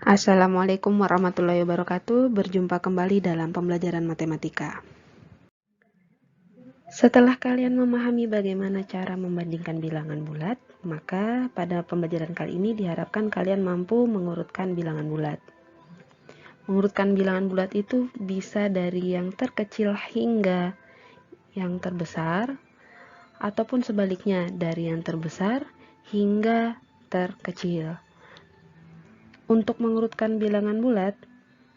Assalamualaikum warahmatullahi wabarakatuh. Berjumpa kembali dalam pembelajaran matematika. Setelah kalian memahami bagaimana cara membandingkan bilangan bulat, maka pada pembelajaran kali ini diharapkan kalian mampu mengurutkan bilangan bulat. Mengurutkan bilangan bulat itu bisa dari yang terkecil hingga yang terbesar, ataupun sebaliknya dari yang terbesar hingga terkecil. Untuk mengurutkan bilangan bulat,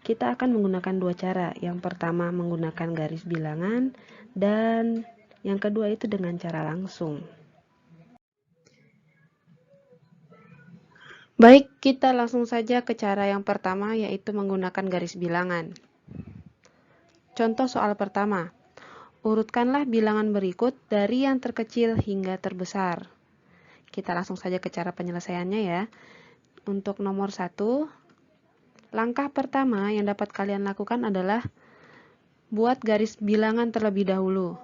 kita akan menggunakan dua cara. Yang pertama menggunakan garis bilangan dan yang kedua itu dengan cara langsung. Baik, kita langsung saja ke cara yang pertama, yaitu menggunakan garis bilangan. Contoh soal pertama. Urutkanlah bilangan berikut dari yang terkecil hingga terbesar. Kita langsung saja ke cara penyelesaiannya ya. Untuk nomor 1, langkah pertama yang dapat kalian lakukan adalah buat garis bilangan terlebih dahulu.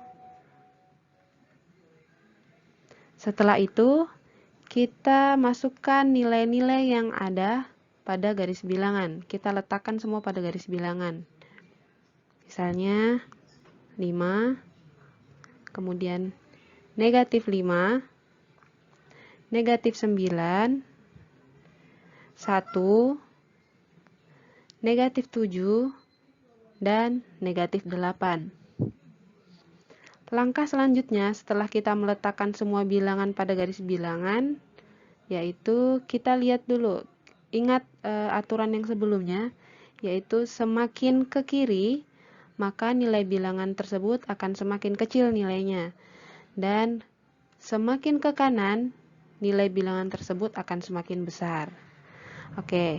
Setelah itu, kita masukkan nilai-nilai yang ada pada garis bilangan. Kita letakkan semua pada garis bilangan. Misalnya 5, kemudian negatif 5, negatif 9, 1, negatif 7, dan negatif 8. Langkah selanjutnya setelah kita meletakkan semua bilangan pada garis bilangan, yaitu kita lihat dulu, ingat aturan yang sebelumnya, yaitu semakin ke kiri, maka nilai bilangan tersebut akan semakin kecil nilainya. Dan semakin ke kanan, nilai bilangan tersebut akan semakin besar. Oke.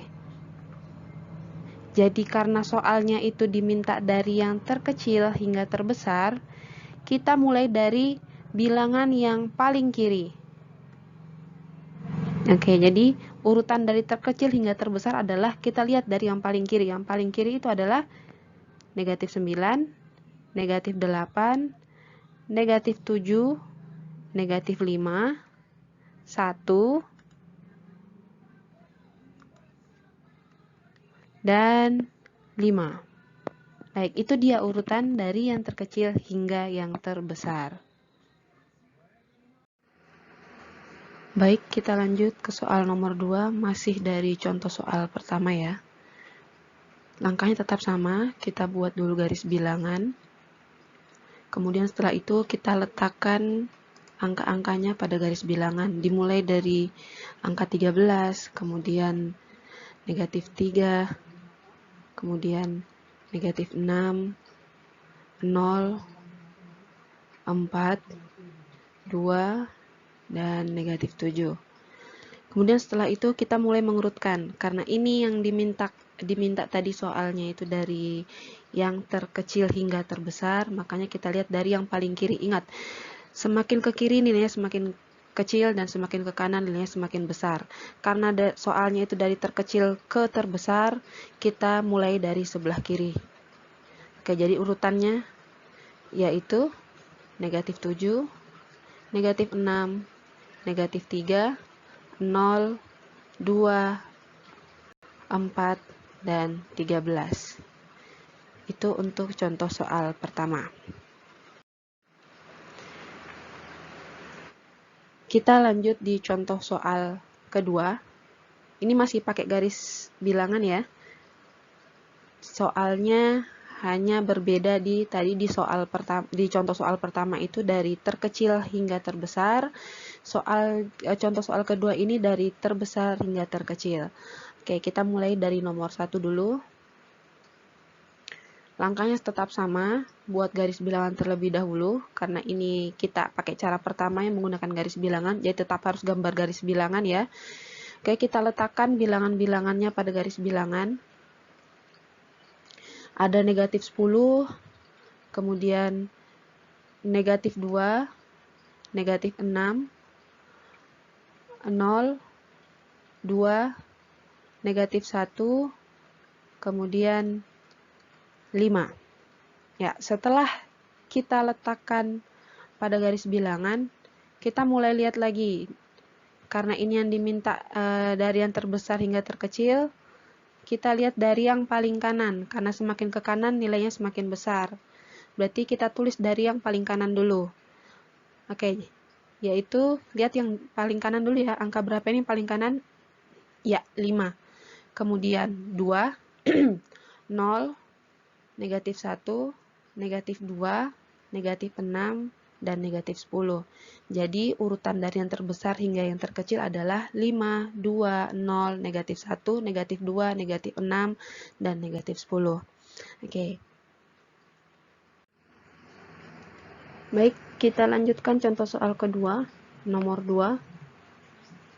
Jadi karena soalnya itu diminta dari yang terkecil hingga terbesar, kita mulai dari bilangan yang paling kiri. Oke, jadi urutan dari terkecil hingga terbesar adalah kita lihat dari yang paling kiri. Yang paling kiri itu adalah negatif 9, negatif 8, negatif 7, negatif 5, 1, dan 5. Baik, itu dia urutan dari yang terkecil hingga yang terbesar. Baik, kita lanjut ke soal nomor 2, masih dari contoh soal pertama ya. Langkahnya tetap sama, kita buat dulu garis bilangan. Kemudian setelah itu kita letakkan angka-angkanya pada garis bilangan. Dimulai dari angka 13, kemudian negatif 3, kemudian negatif 6, 0, 4, 2, dan negatif 7. Kemudian setelah itu kita mulai mengurutkan. Karena ini yang diminta tadi soalnya itu dari yang terkecil hingga terbesar, makanya kita lihat dari yang paling kiri. Ingat, semakin ke kiri nilainya semakin kecil dan semakin ke kanan nilainya semakin besar. Karena soalnya itu dari terkecil ke terbesar, kita mulai dari sebelah kiri. Oke, jadi urutannya yaitu negatif 7, negatif 6, negatif 3, 0, 2, 4, dan 13. Itu untuk contoh soal pertama. Kita lanjut di contoh soal kedua. Ini masih pakai garis bilangan ya. Soalnya hanya berbeda di contoh soal pertama itu dari terkecil hingga terbesar. Contoh soal kedua ini dari terbesar hingga terkecil. Oke, kita mulai dari nomor 1 dulu. Langkahnya tetap sama, buat garis bilangan terlebih dahulu, karena ini kita pakai cara pertama yang menggunakan garis bilangan, jadi tetap harus gambar garis bilangan ya. Oke, kita letakkan bilangan-bilangannya pada garis bilangan. Ada negatif 10, kemudian negatif 2, negatif 6, 0, 2, negatif 1, kemudian 5. Ya, setelah kita letakkan pada garis bilangan, kita mulai lihat lagi. Karena ini yang diminta dari yang terbesar hingga terkecil, kita lihat dari yang paling kanan, karena semakin ke kanan nilainya semakin besar. Berarti kita tulis dari yang paling kanan dulu. Oke, yaitu lihat yang paling kanan dulu ya, angka berapa ini paling kanan? Ya, 5. Kemudian 2, 0, negatif 1, negatif 2, negatif 6, dan negatif 10. Jadi urutan dari yang terbesar hingga yang terkecil adalah 5, 2, 0, negatif 1, negatif 2, negatif 6, dan negatif 10. Oke. Baik, kita lanjutkan contoh soal kedua, nomor 2.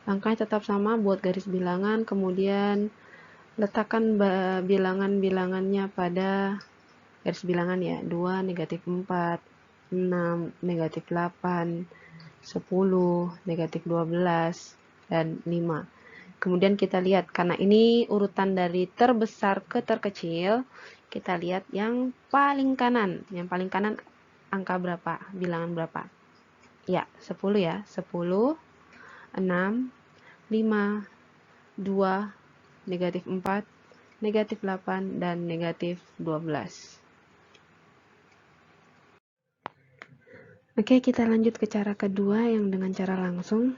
Angkanya tetap sama, buat garis bilangan, kemudian letakkan bilangan-bilangannya pada garis bilangan ya, 2, negatif 4, 6, negatif 8, 10, negatif 12, dan 5. Kemudian kita lihat, karena ini urutan dari terbesar ke terkecil, kita lihat yang paling kanan. Yang paling kanan angka berapa? Bilangan berapa? Ya, 10 ya. 10, 6, 5, 2, negatif 4, negatif 8, dan negatif 12. Oke, kita lanjut ke cara kedua yang dengan cara langsung.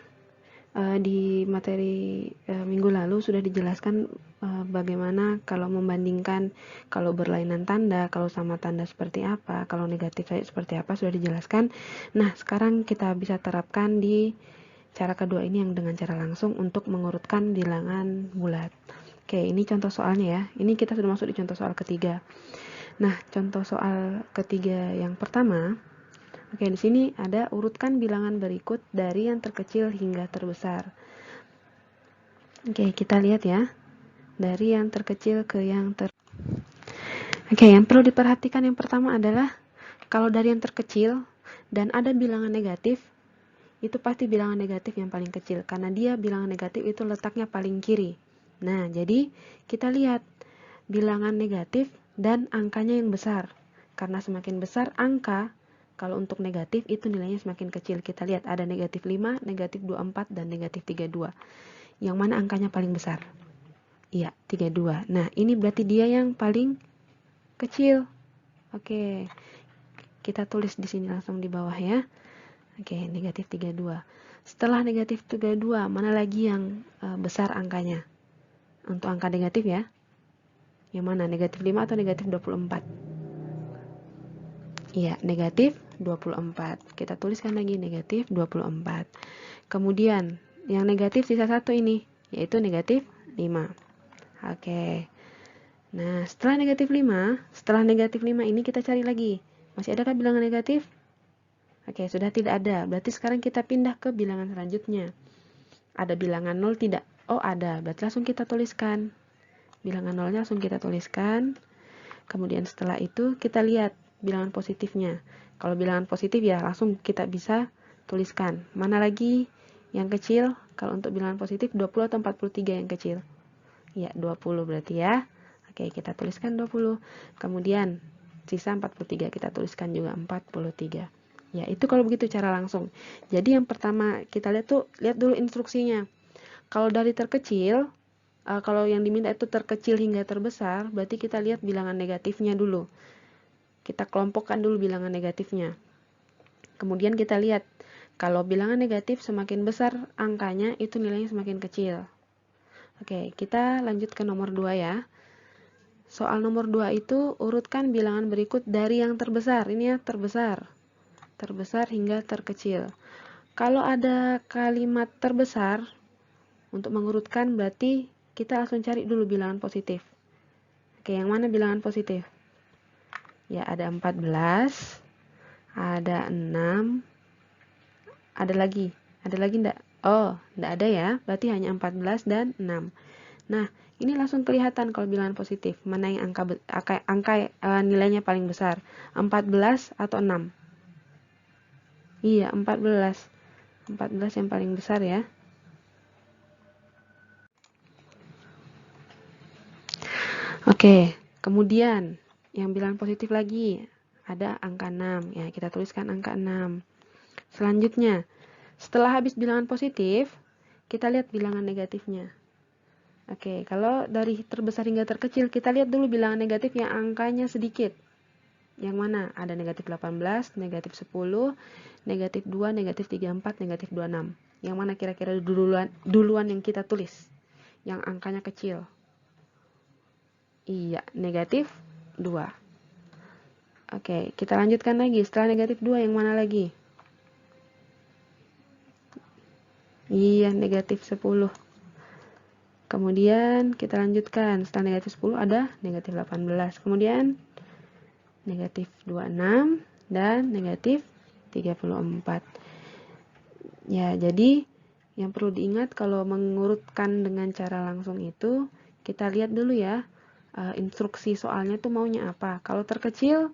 Di materi minggu lalu sudah dijelaskan bagaimana kalau membandingkan, kalau berlainan tanda, kalau sama tanda seperti apa, kalau negatif seperti apa, sudah dijelaskan. Nah, sekarang kita bisa terapkan di cara kedua ini yang dengan cara langsung untuk mengurutkan bilangan bulat. Oke, ini contoh soalnya ya. Ini kita sudah masuk di contoh soal ketiga. Nah, contoh soal ketiga yang pertama. Oke, di sini ada urutkan bilangan berikut dari yang terkecil hingga terbesar. Oke, kita lihat ya. Dari yang terkecil ke yang Oke, yang perlu diperhatikan yang pertama adalah kalau dari yang terkecil dan ada bilangan negatif, itu pasti bilangan negatif yang paling kecil karena dia bilangan negatif itu letaknya paling kiri. Nah, jadi kita lihat bilangan negatif dan angkanya yang besar. Karena semakin besar angka, kalau untuk negatif itu nilainya semakin kecil. Kita lihat ada negatif 5, negatif 24, dan negatif 32. Yang mana angkanya paling besar? Iya, 32. Nah, ini berarti dia yang paling kecil. Oke, kita tulis di sini langsung di bawah ya. Oke, negatif 32. Setelah negatif 32, mana lagi yang besar angkanya? Untuk angka negatif ya. Yang mana? Negatif 5 atau negatif 24? Iya, negatif 24. Kita tuliskan lagi negatif 24. Kemudian, yang negatif sisa satu ini, yaitu negatif 5. Oke. Nah, setelah negatif 5 ini kita cari lagi. Masih adakah bilangan negatif? Oke, sudah tidak ada. Berarti sekarang kita pindah ke bilangan selanjutnya. Ada bilangan 0 tidak? Oh, ada. Berarti langsung kita tuliskan. Bilangan 0-nya langsung kita tuliskan. Kemudian setelah itu kita lihat bilangan positifnya. Kalau bilangan positif ya langsung kita bisa tuliskan. Mana lagi yang kecil? Kalau untuk bilangan positif 20 atau 43 yang kecil? Ya, 20 berarti ya. Oke, kita tuliskan 20. Kemudian sisa 43 kita tuliskan juga 43. Ya, itu kalau begitu cara langsung. Jadi yang pertama kita lihat dulu instruksinya. Kalau dari terkecil, kalau yang diminta itu terkecil hingga terbesar, berarti kita lihat bilangan negatifnya dulu. Kita kelompokkan dulu bilangan negatifnya. Kemudian kita lihat, kalau bilangan negatif semakin besar angkanya, itu nilainya semakin kecil. Oke, kita lanjut ke nomor 2 ya. Soal nomor 2 itu urutkan bilangan berikut dari yang terbesar. Ini ya, terbesar. Terbesar hingga terkecil. Kalau ada kalimat terbesar, untuk mengurutkan berarti kita langsung cari dulu bilangan positif. Oke, yang mana bilangan positif? Ya, ada 14, ada 6, ada lagi enggak? Oh, enggak ada ya, berarti hanya 14 dan 6. Nah, ini langsung kelihatan kalau bilangan positif, mana yang angka nilainya paling besar, 14 atau 6? Iya, 14. 14 yang paling besar ya. Oke, kemudian yang bilangan positif lagi ada angka 6. Ya, kita tuliskan angka 6. Selanjutnya, setelah habis bilangan positif, kita lihat bilangan negatifnya. Oke, kalau dari terbesar hingga terkecil, kita lihat dulu bilangan negatif yang angkanya sedikit. Yang mana? Ada negatif 18, negatif 10, negatif 2, negatif 34, negatif 26. Yang mana kira-kira duluan yang kita tulis? Yang angkanya kecil. Iya, negatif 2. Oke, kita lanjutkan lagi. Setelah negatif 2, yang mana lagi? Iya, negatif 10. Kemudian kita lanjutkan. Setelah negatif 10 ada negatif 18. Kemudian negatif 26 dan negatif 34. Ya, jadi yang perlu diingat kalau mengurutkan dengan cara langsung itu, kita lihat dulu ya, instruksi soalnya tuh maunya apa. Kalau terkecil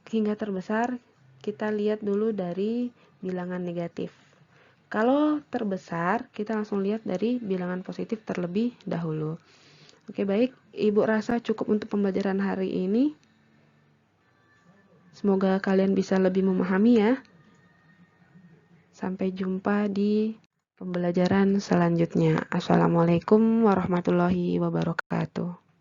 hingga terbesar, kita lihat dulu dari bilangan negatif. Kalau terbesar, kita langsung lihat dari bilangan positif terlebih dahulu. Oke, baik. Ibu rasa cukup untuk pembelajaran hari ini. Semoga kalian bisa lebih memahami ya. Sampai jumpa di pembelajaran selanjutnya. Assalamualaikum warahmatullahi wabarakatuh.